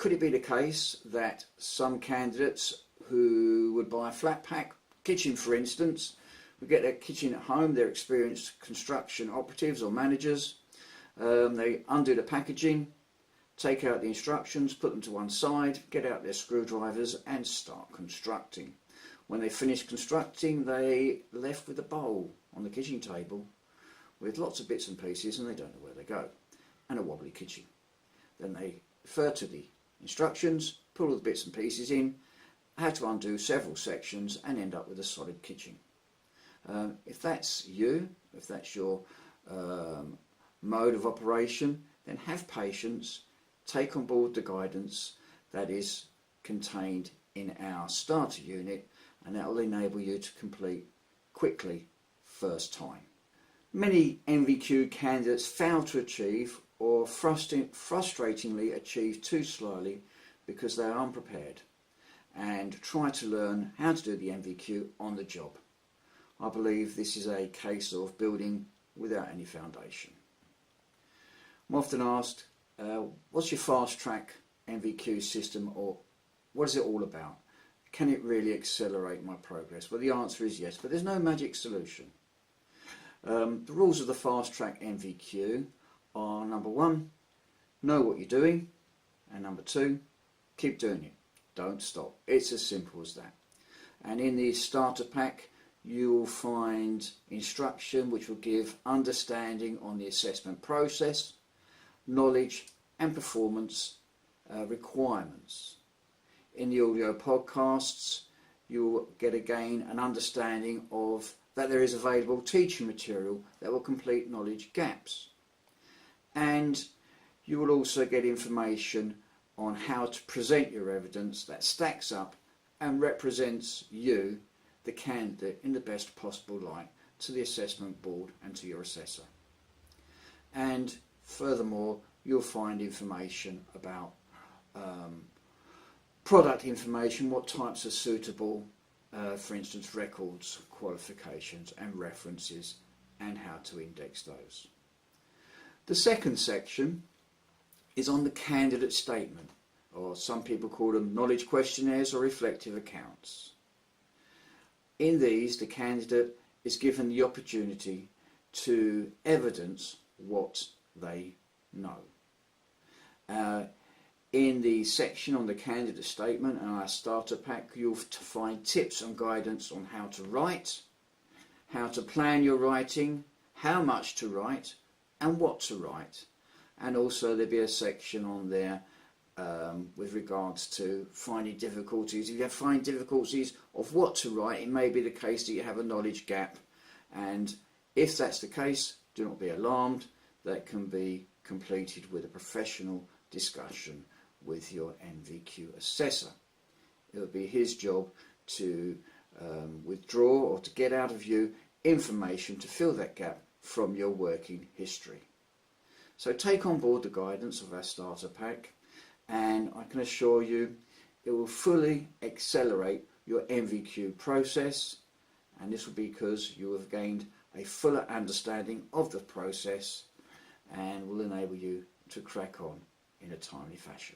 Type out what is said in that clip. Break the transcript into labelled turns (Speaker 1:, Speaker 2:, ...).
Speaker 1: could it be the case that some candidates who would buy a flat pack kitchen, for instance, would get their kitchen at home, they're experienced construction operatives or managers, they undo the packaging, take out the instructions, put them to one side, get out their screwdrivers and start constructing. When they finish constructing, they left with a bowl on the kitchen table with lots of bits and pieces, and they don't know where they go, and a wobbly kitchen. Then they refer to the instructions, put all the bits and pieces in, how to undo several sections and end up with a solid kitchen. If that's you, if that's your mode of operation, then have patience, take on board the guidance that is contained in our starter unit, and that will enable you to complete quickly first time. Many NVQ candidates fail to achieve or frustratingly achieve too slowly because they are unprepared and try to learn how to do the NVQ on the job. I believe this is a case of building without any foundation. I'm often asked, what's your fast track NVQ system, or what is it all about? Can it really accelerate my progress? Well, the answer is yes, but there's no magic solution. The rules of the fast track NVQ are: number one, know what you're doing, and number two, keep doing it, don't stop. It's as simple as that. And in the starter pack you will find instruction which will give understanding on the assessment process, knowledge and performance requirements. In the audio podcasts you'll get again an understanding of that there is available teaching material that will complete knowledge gaps, and you will also get information on how to present your evidence that stacks up and represents you, the candidate, in the best possible light to the assessment board and to your assessor. And furthermore, you'll find information about product information, what types are suitable, for instance records, qualifications and references, and how to index those. The second section is on the candidate statement, or some people call them knowledge questionnaires or reflective accounts. In these, the candidate is given the opportunity to evidence what they know. In the section on the candidate statement and our starter pack, you'll find tips and guidance on how to write, how to plan your writing, how much to write and what to write. And also there'll be a section on there with regards to finding difficulties. If you find difficulties of what to write, it may be the case that you have a knowledge gap, and if that's the case, do not be alarmed. That can be completed with a professional discussion with your NVQ assessor. It will be his job to withdraw or to get out of you information to fill that gap from your working history. So take on board the guidance of our starter pack, and I can assure you it will fully accelerate your NVQ process, and this will be because you have gained a fuller understanding of the process and will enable you to crack on in a timely fashion.